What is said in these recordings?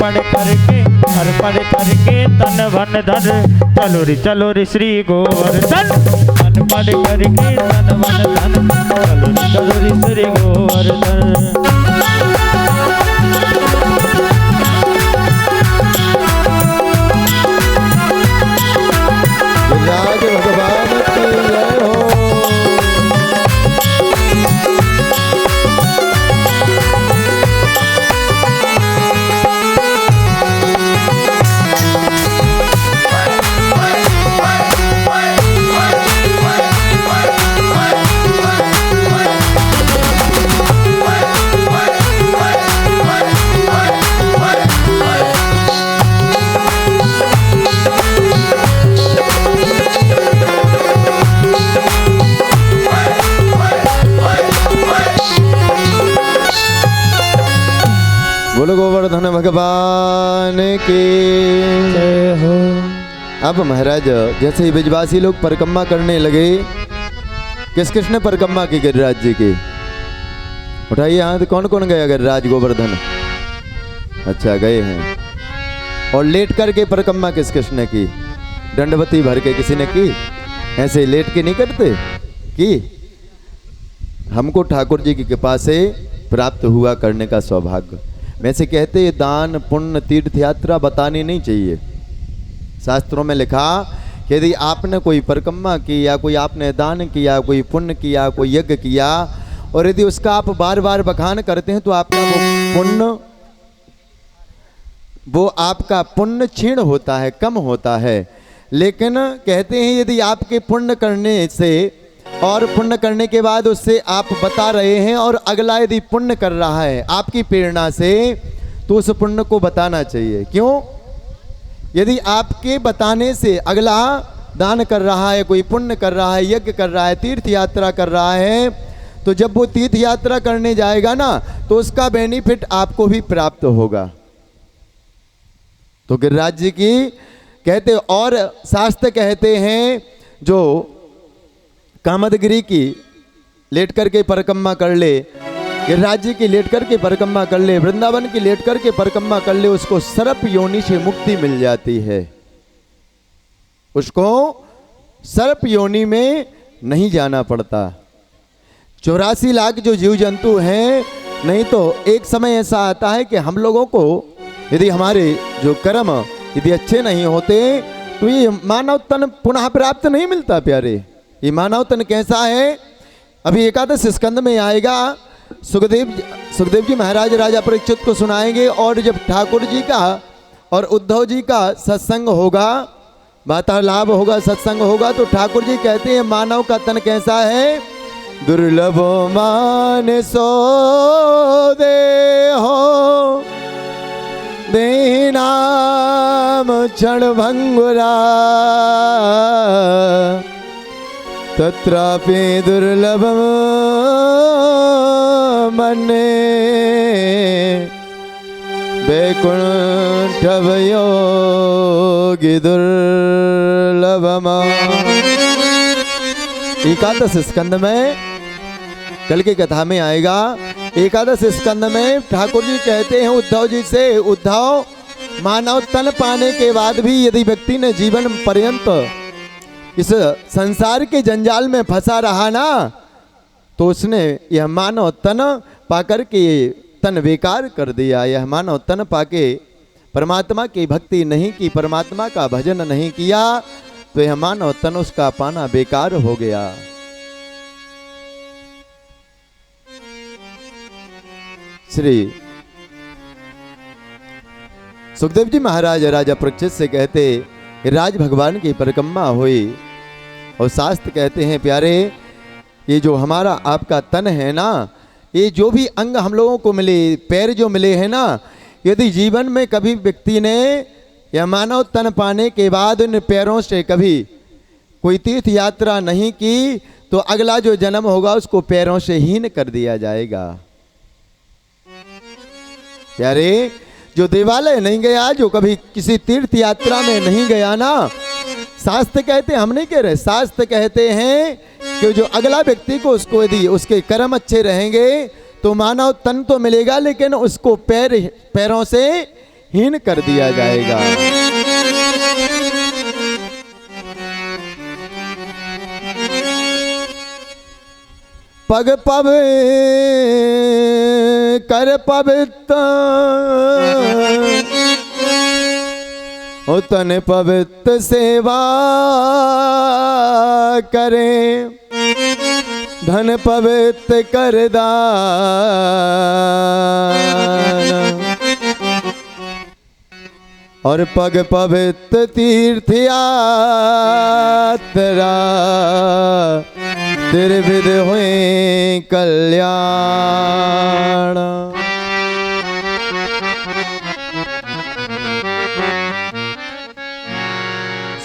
अर्पण करके तन भन धन चलो रे श्री गोवर्धन। अर्पण करके तन भन धन चलो रे श्री गोवर्धन। राज भगवान की जय हो। बोलो गोवर्धन भगवान की जय हो। अब महाराज जैसे ही ब्रजवासी लोग परिक्रमा करने लगे, किस किस ने परिक्रमा की गिरिराज जी की? उठाइए हाथ, कौन कौन गया गिरिराज गोवर्धन? अच्छा गए हैं। और लेट करके परिक्रमा किस किस ने की? दंडवती भर के किसी ने की? ऐसे लेट के नहीं करते की? हमको ठाकुर जी की कृपा से प्राप्त हुआ करने का सौभाग्य। वैसे कहते दान पुण्य तीर्थ यात्रा बतानी नहीं चाहिए। शास्त्रों में लिखा कि यदि आपने कोई परिक्रमा की या कोई आपने दान किया, कोई पुण्य किया, कोई यज्ञ किया, और यदि उसका आप बार बार बखान करते हैं तो आपका पुण्य क्षीण होता है, कम होता है। लेकिन कहते हैं यदि आपके पुण्य करने से और पुण्य करने के बाद उससे आप बता रहे हैं और अगला यदि पुण्य कर रहा है आपकी प्रेरणा से, तो उस पुण्य को बताना चाहिए। क्यों? यदि आपके बताने से अगला दान कर रहा है, कोई पुण्य कर रहा है, यज्ञ कर रहा है, तीर्थ यात्रा कर रहा है, तो जब वो तीर्थ यात्रा करने जाएगा ना तो उसका बेनिफिट आपको भी प्राप्त होगा। तो गिरिराज जी की कहते, और शास्त्र कहते हैं जो कामदगिरी की लेट करके परिक्रमा कर ले, गिरिराज जी की लेट करके परिक्रमा कर ले, वृंदावन की लेट करके परिक्रमा कर ले, उसको सर्प योनि से मुक्ति मिल जाती है। उसको सर्प योनि में नहीं जाना पड़ता। 84 लाख जो जीव जंतु हैं, नहीं तो एक समय ऐसा आता है कि हम लोगों को यदि हमारे जो कर्म यदि अच्छे नहीं होते तो ये मानव तन पुनः प्राप्त नहीं मिलता। प्यारे, ये मानव तन कैसा है? अभी एकादश स्कंद में आएगा। सुखदेव जी महाराज राजा परीक्षित को सुनाएंगे, और जब ठाकुर जी का और उद्धव जी का सत्संग होगा, वार्तालाप होगा, सत्संग होगा, तो ठाकुर जी कहते हैं मानव का तन कैसा है? दुर्लभ मानसो देहो देनाम क्षण भंगुरा तत्रापि दुर्लभम मन्ये वैकुंठ योगी दुर्लभम। एकादश स्कंद में कल की कथा में आएगा। एकादश स्कंद में ठाकुर जी कहते हैं उद्धव जी से, उद्धव मानव तन पाने के बाद भी यदि व्यक्ति ने जीवन पर्यंत इस संसार के जंजाल में फंसा रहा ना, तो उसने यह मानव तन पाकर के तन बेकार कर दिया। यह मानव तन पाके परमात्मा की भक्ति नहीं की, परमात्मा का भजन नहीं किया, तो यह मानव तन उसका पाना बेकार हो गया। श्री सुखदेव जी महाराज राजा परीक्षित से कहते, राज भगवान की परिक्रमा हुई, और शास्त्र कहते हैं प्यारे, ये जो हमारा आपका तन है ना, ये जो भी अंग हम लोगों को मिले, पैर जो मिले हैं ना, यदि जीवन में कभी व्यक्ति ने या मानव तन पाने के बाद इन पैरों से कभी कोई तीर्थ यात्रा नहीं की, तो अगला जो जन्म होगा उसको पैरों से हीन कर दिया जाएगा। प्यारे, जो देवालय नहीं गया, जो कभी किसी तीर्थ यात्रा में नहीं गया ना, शास्त्र कहते, हम नहीं कह रहे, शास्त्र कहते हैं कि जो अगला व्यक्ति को उसको यदि उसके कर्म अच्छे रहेंगे तो मानव तन तो मिलेगा, लेकिन उसको पैरों से हीन कर दिया जाएगा। पग पव कर पवित्र ओ तन पवित्र सेवा करे, धन पवित्र कर दान और पग पवित्र तीर्थ यात्रा, त्रिविध हुए कल्याण।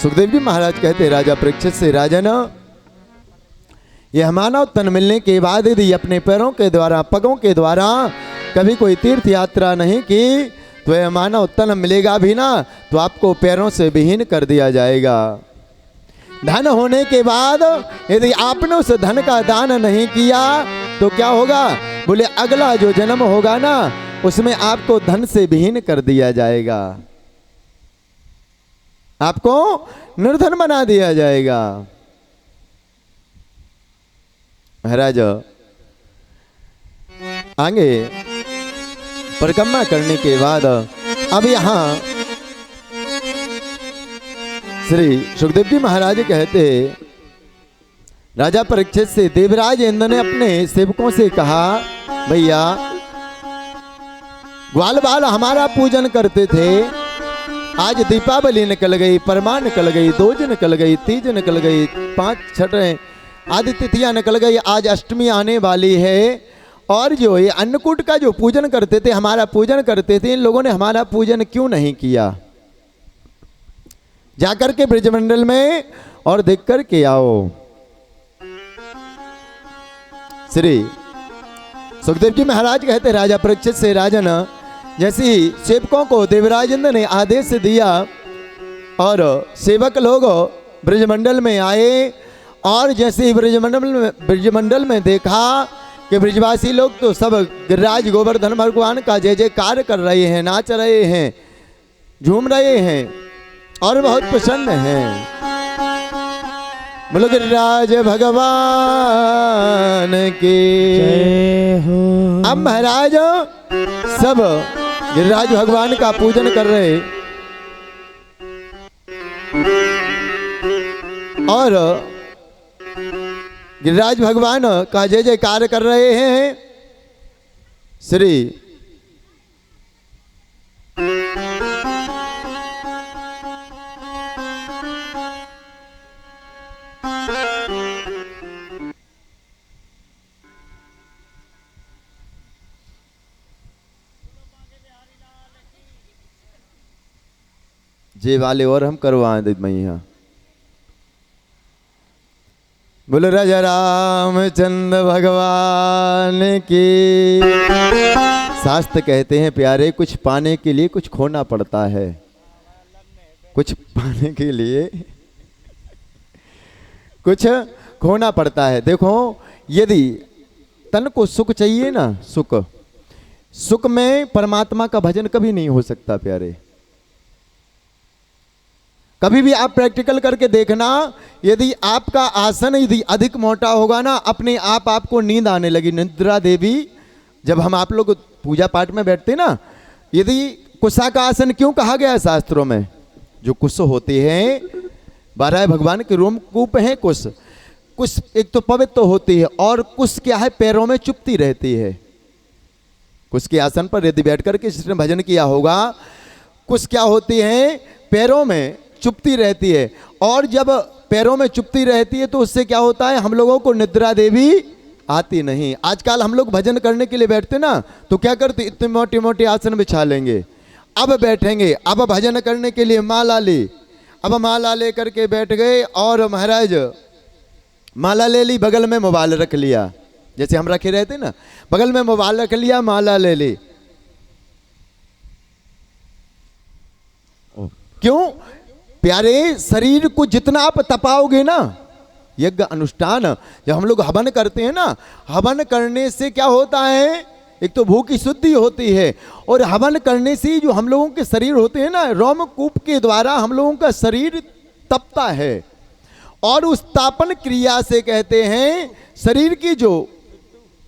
सुखदेव जी महाराज कहते राजा परीक्षित से, राजन यह मानव तन मिलने के बाद यदि अपने पैरों के द्वारा, पगों के द्वारा कभी कोई तीर्थ यात्रा नहीं की तो यह मानव तन मिलेगा भी ना तो आपको पैरों से विहीन कर दिया जाएगा। धन होने के बाद यदि आपने उस धन का दान नहीं किया तो क्या होगा? बोले अगला जो जन्म होगा ना उसमें आपको धन से विहीन कर दिया जाएगा, आपको निर्धन बना दिया जाएगा। महाराज आगे परिक्रमा करने के बाद अब यहां श्री सुखदेव जी महाराज कहते, राजा परीक्षित से देवराज इंद्र ने अपने सेवकों से कहा, भैया ग्वाल बाल हमारा पूजन करते थे, आज दीपावली निकल गई, परमा निकल गई, दोज निकल गई, तीज निकल गई, 5 छठ आदि तिथियां निकल गई, आज अष्टमी आने वाली है और जो ये अन्नकूट का जो पूजन करते थे, हमारा पूजन करते थे, इन लोगों ने हमारा पूजन क्यों नहीं किया? जाकर के ब्रजमंडल में और देख कर के आओ। श्री सुखदेव जी महाराज कहते राजा परीक्षित से, राजन जैसे ही सेवकों को देवराज इंद्र ने आदेश दिया और सेवक लोग ब्रजमंडल में आए और जैसे ही ब्रजमंडल में देखा कि ब्रजवासी लोग तो सब गिरिराज गोवर्धन भगवान का जय जयकार कर रहे हैं, नाच रहे हैं, झूम रहे हैं और बहुत प्रसन्न हैं। बोलो गिरिराज भगवान की जय हो। अब महाराज सब गिरिराज भगवान का पूजन कर रहे और गिरिराज भगवान का जय जयकार कर रहे हैं। श्री जे वाले और हम करवाएं दे मैया। बोलो राजा रामचंद्र भगवान की। शास्त्र कहते हैं प्यारे, कुछ पाने के लिए कुछ खोना पड़ता है, कुछ पाने के लिए कुछ खोना पड़ता है। देखो यदि तन को सुख चाहिए ना, सुख में परमात्मा का भजन कभी नहीं हो सकता प्यारे। कभी भी आप प्रैक्टिकल करके देखना, यदि आपका आसन यदि अधिक मोटा होगा ना, अपने आप आपको नींद आने लगी। निद्रा देवी, जब हम आप लोग पूजा पाठ में बैठते ना, यदि कुशा का आसन क्यों कहा गया है शास्त्रों में? जो कुश होते हैं, 12 भगवान के रोमकूप हैं कुश। कुश एक तो पवित्र होती है और कुश क्या है, पैरों में चुपती रहती है। कुश के आसन पर यदि बैठ करके जिसने भजन किया होगा, कुश क्या होती है, पैरों में चुपती रहती है। और जब पैरों में चुपती रहती है तो उससे क्या होता है, हम लोगों को निद्रा देवी आती नहीं। आजकल हम लोग भजन करने के लिए बैठते ना, तो क्या करते, इतने मोटे मोटे आसन बिछा लेंगे, अब बैठेंगे, अब भजन करने के लिए माला ली, अब माला ले करके बैठ गए और महाराज माला ले ली, बगल में मोबाइल रख लिया, जैसे हम रखे रहते ना, बगल में मोबाइल रख लिया, माला ले ली। क्यों प्यारे? शरीर को जितना आप तपाओगे ना, यज्ञ अनुष्ठान जब हम लोग हवन करते हैं ना, हवन करने से क्या होता है, एक तो भूख की शुद्धि होती है, और हवन करने से जो हम लोगों के शरीर होते हैं ना, रोमकूप के द्वारा हम लोगों का शरीर तपता है, और उस तापन क्रिया से कहते हैं शरीर की जो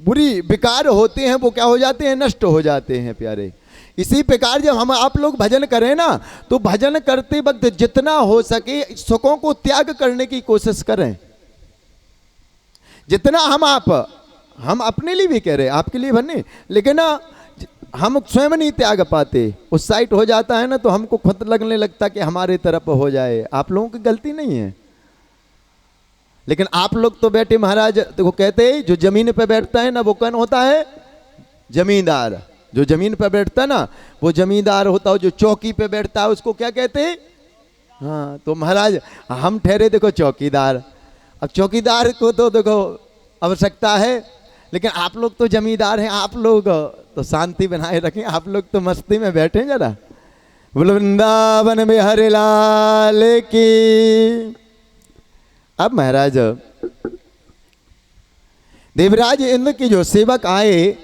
बुरी विकार होते हैं वो क्या हो जाते हैं, नष्ट हो जाते हैं प्यारे। इसी प्रकार जब हम आप लोग भजन करें ना, तो भजन करते वक्त जितना हो सके सुखों को त्याग करने की कोशिश करें। जितना हम अपने लिए भी कह रहे हैं, आपके लिए बने, लेकिन ना हम स्वयं नहीं त्याग पाते। उस साइड हो जाता है ना तो हमको खुद लगने लगता कि हमारे तरफ हो जाए। आप लोगों की गलती नहीं है, लेकिन आप लोग तो बैठे महाराज तो कहते हैं जो जमीन पे बैठता है ना वो कौन होता है, जमींदार। जो जमीन पे बैठता है ना वो जमींदार होता है, जो चौकी पे बैठता है उसको क्या कहते हैं, हाँ। तो महाराज हम ठहरे देखो चौकीदार। अब चौकीदार को तो देखो आवश्यकता है, लेकिन आप लोग तो जमींदार हैं, आप लोग तो शांति बनाए रखें, आप लोग तो मस्ती में बैठे जरा। बोलो वृंदावन में हरे लाल की। अब महाराज देवराज इंद्र के जो सेवक आए,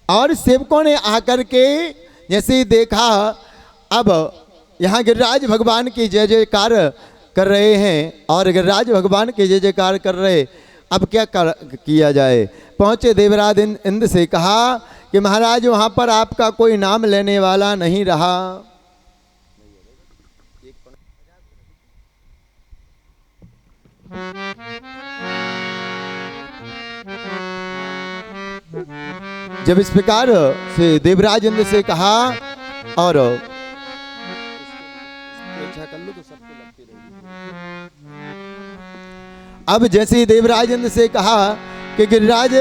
और सेवकों ने आकर के जैसे ही देखा, अब यहाँ गिरिराज भगवान की जय जयकार कर रहे हैं, और गिरिराज भगवान के जय जयकार कर रहे। अब क्या किया जाए। पहुँचे देवराज इंद्र से कहा कि महाराज वहाँ पर आपका कोई नाम लेने वाला नहीं रहा। जब इस प्रकार से देवराज इंद्र से कहा, और अब जैसे ही देवराज इंद्र से कहा कि गिरिराज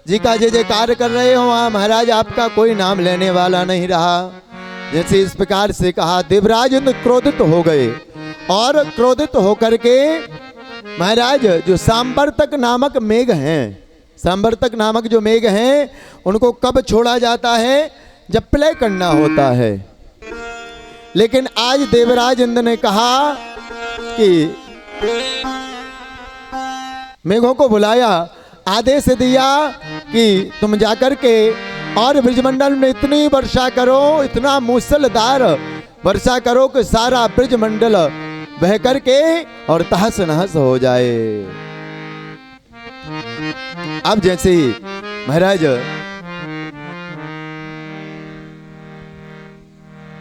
जी का जय जयकार कर रहे हो, वहाँ महाराज आपका कोई नाम लेने वाला नहीं रहा। जैसे इस प्रकार से कहा, देवराज इंद्र क्रोधित हो गए, और क्रोधित होकर के महाराज जो सांवर्तक नामक मेघ हैं, सांवर्तक नामक जो मेघ हैं, उनको कब छोड़ा जाता है, जब प्रलय करना होता है। लेकिन आज देवराज इंद्र ने कहा कि मेघों को बुलाया, आदेश दिया कि तुम जाकर के और ब्रजमंडल में इतनी वर्षा करो, इतना मूसलधार वर्षा करो कि सारा ब्रजमंडल बह करके और तहस नहस हो जाए। अब जैसे ही महाराज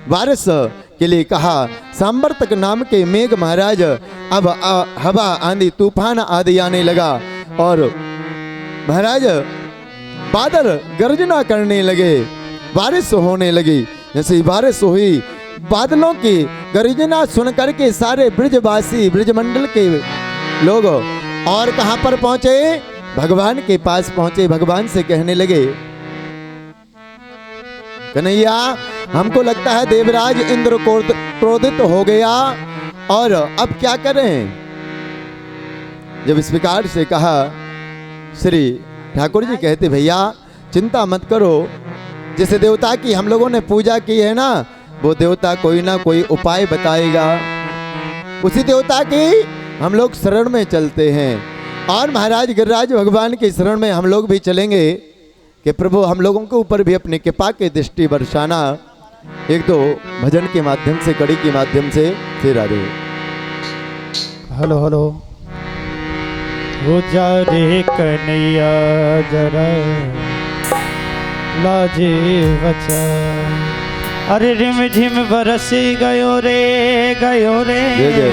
बारिश के लिए कहा, सांवर्तक नाम के मेघ महाराज अब हवा आंधी तूफान आदि आने लगा, और महाराज बादल गर्जना करने लगे, बारिश होने लगी। जैसे ही बारिश हुई, बादलों की गर्जना सुनकर के सारे ब्रजवासी ब्रजमंडल के लोग और कहां पर पहुंचे, भगवान के पास पहुंचे। भगवान से कहने लगे, कन्हैया हमको लगता है देवराज इंद्र क्रोधित हो गया, और अब क्या करें। जब इस प्रकार से कहा, श्री ठाकुर जी कहते, भैया चिंता मत करो, जिस देवता की हम लोगों ने पूजा की है ना, वो देवता कोई ना कोई उपाय बताएगा, उसी देवता की हम लोग शरण में चलते हैं। और महाराज गिरिराज भगवान के शरण में हम लोग भी चलेंगे कि प्रभु हम लोगों के ऊपर भी अपनी कृपा की दृष्टि बरसाना। एक दो भजन के माध्यम से, कड़ी के माध्यम से। फिर राधे। Hello hello. हो जा रे कन्हैया जरा लाजे बचा, अरे रिम झिम बरसी गयो रे जय जय।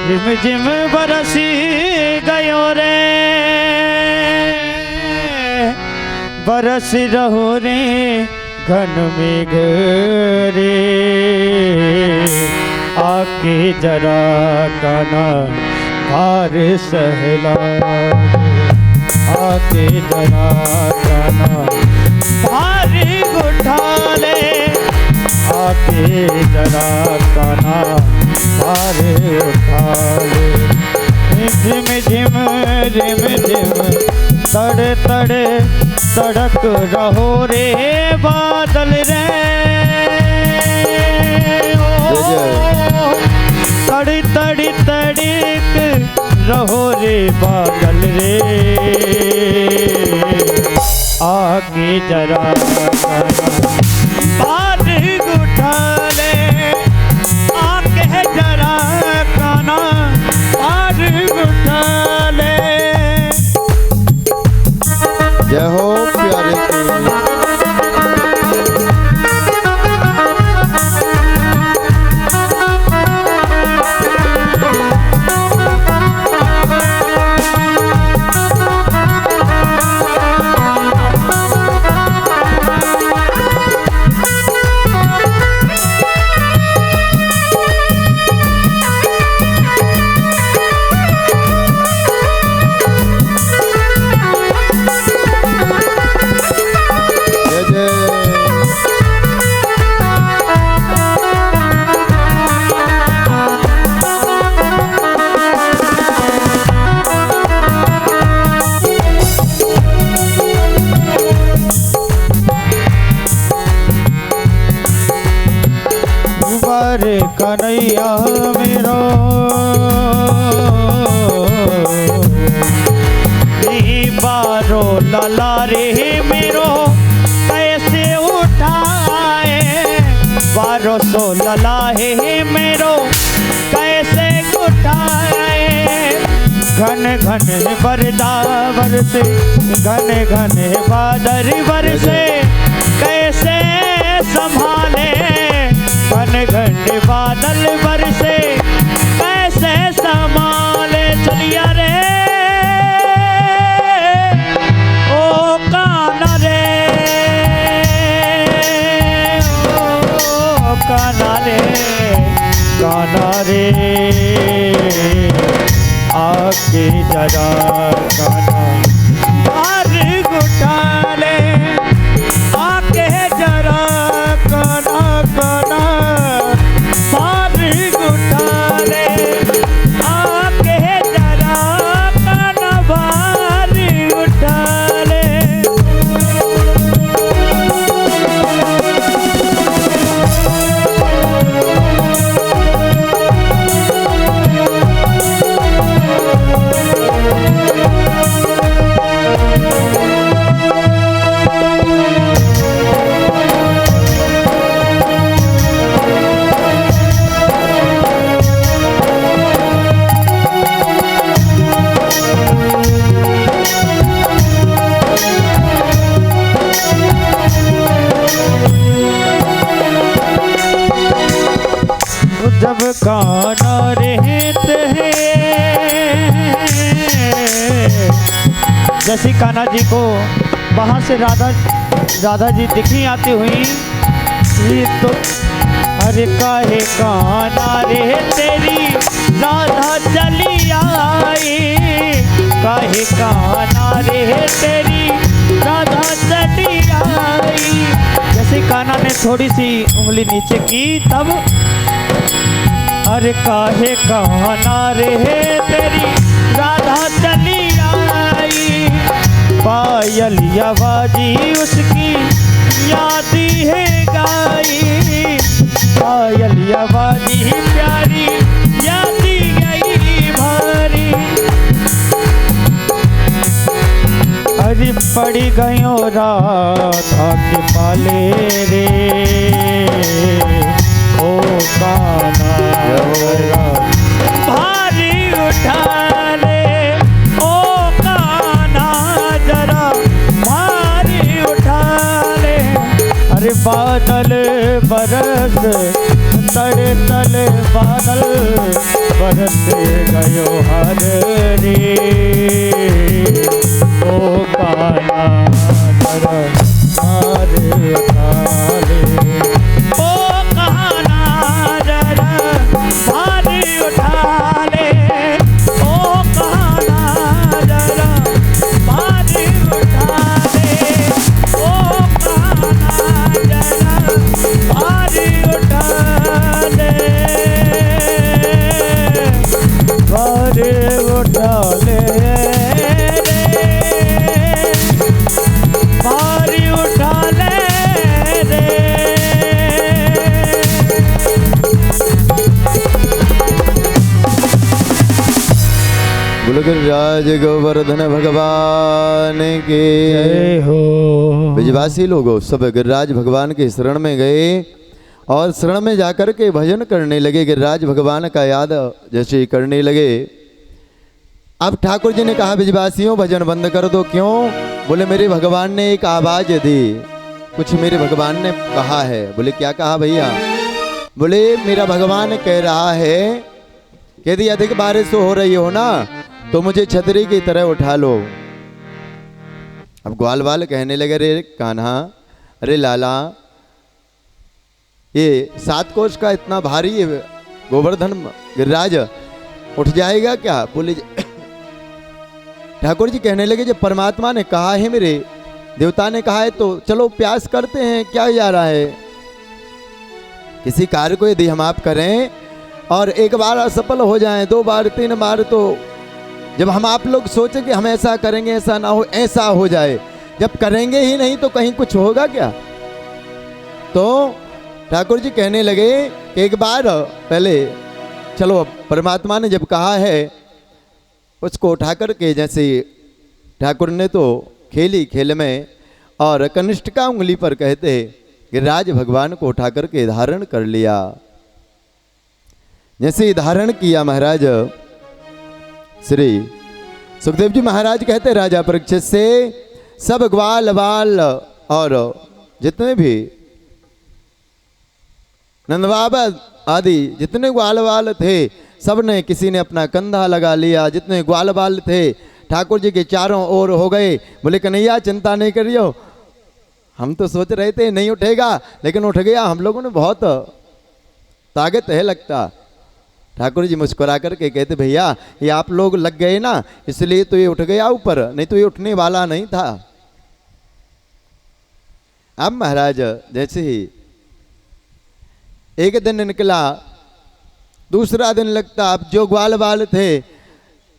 रिम झिम बरसी गयो रे, बरस रहो रे घन मेघ रे, आके जरा काना भार सहला, आके जरा काना भार उठा ले, आके जरा काना भार उठा ले। झिम झिम रिम झिम तड़ तड़ सड़क रहो रे बादल रे, तड़ी तड़ी तड़िक रहो रे बादल रे, आगे जरा बार उठा ले आके जरा काना बार उठा ले। जय हो प्यारे की। रे कन्हैया मेरो बारो लाला रे मेरो कैसे उठाए बारो सो लाला है मेरो कैसे उठाए। घन घन बरदावर से घन घन बादल बरसे कैसे संभाले घन घन बादल बरसे कैसे संभाले। चलिया रे ओ काना रे ओ काना रे काना रे आके जरा काना बार उठा ले आके जरा काना काना बार उठा ले आके जरा काना बार उठा ले। जब काना रहते हैं जैसे कान्हा जी को वहां से राधा जी दिखी आती हुई तो अरे काहे काना रे तेरी राधा चली आई काहे काना रे तेरी राधा चली आई। जैसे कान्हा ने थोड़ी सी उंगली नीचे की तब अरे काहे काना रे तेरी राधा चली आई पायलिया बाजी उसकी यादी है गाई पायलिया बाजी प्यारी यादी गई भारी। अरे पड़ी गयो राधा के पाले रे ओ काना भारी उठा ले ओ काना जरा भारी उठा ले। अरे बादल बरस तड़े तले बादल बरस गयो हर रे ओ काना जरा भारी उठा ले ओ काना जरा भारी उठा ले ओ काना जरा भारी उठा ले ओ काना जरा भारी उठा ले भारी उठा ले भारी उठा ले गिरिराज गोवर्धन भगवान के जय हो। ब्रजवासी लोगों सब गिरिराज भगवान के शरण में गए और शरण में जाकर के भजन करने लगे। गिरिराज भगवान का याद जैसे करने लगे। अब ठाकुर जी ने कहा ब्रजवासियों भजन बंद कर दो। क्यों? बोले मेरे भगवान ने एक आवाज दी, कुछ मेरे भगवान ने कहा है। बोले क्या कहा भैया? बोले मेरा भगवान कह रहा है कि यदि अधिक बारिश हो रही हो ना तो मुझे छतरी की तरह उठा लो। अब ग्वाल वाल कहने लगे रे कान्हा, अरे लाला, ये 7 कोष का इतना भारी गोवर्धन गिरिराज उठ जाएगा क्या? बोले ठाकुर जी कहने लगे जब परमात्मा ने कहा है, मेरे देवता ने कहा है, तो चलो प्रयास करते हैं, क्या जा रहा है। किसी कार्य को यदि हम आप करें और एक बार असफल हो जाएं, 2 बार 3 बार, तो जब हम आप लोग सोचें कि हम ऐसा करेंगे, ऐसा ना हो, ऐसा हो जाए, जब करेंगे ही नहीं तो कहीं कुछ होगा क्या? तो ठाकुर जी कहने लगे कि एक बार पहले चलो, परमात्मा ने जब कहा है उसको उठा करके, जैसे ठाकुर ने तो खेली खेल में और कनिष्ठ का उंगली पर कहते गिरिराज भगवान को उठा करके धारण कर लिया। जैसे धारण किया महाराज श्री सुखदेव जी महाराज कहते राजा परीक्षित से सब ग्वाल बाल और जितने भी नंद बाबा आदि जितने ग्वाल बाल थे, सब ने किसी ने अपना कंधा लगा लिया। जितने ग्वाल बाल थे ठाकुर जी के चारों ओर हो गए। बोले कन्हैया चिंता नहीं करियो, हम तो सोच रहे थे नहीं उठेगा, लेकिन उठ गया। हम लोगों ने बहुत ताकत है लगता। ठाकुर जी मुस्कुरा करके कहते भैया ये आप लोग लग गए ना, इसलिए तो ये उठ गया ऊपर, नहीं तो ये उठने वाला नहीं था। अब महाराज जैसे ही एक दिन निकला, दूसरा दिन लगता। अब जो ग्वाल बाल थे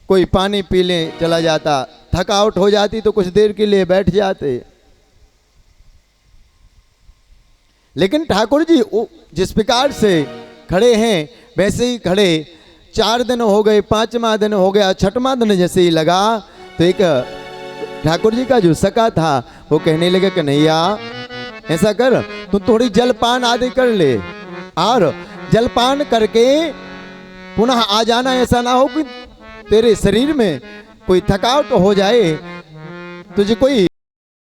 कोई पानी पी ले चला जाता, थकावट हो जाती तो कुछ देर के लिए बैठ जाते। लेकिन ठाकुर जी जिस प्रकार से खड़े हैं वैसे ही खड़े। 4 दिन हो गए, 5वां दिन हो गया, 6वां दिन जैसे ही लगा तो एक ठाकुर जी का जो सखा था वो कहने लगा कन्हैया ऐसा कर, तू थोड़ी जलपान आदि कर ले और जलपान करके पुनः आ जाना। ऐसा ना हो कि तेरे शरीर में कोई थकावट हो जाए, तुझे कोई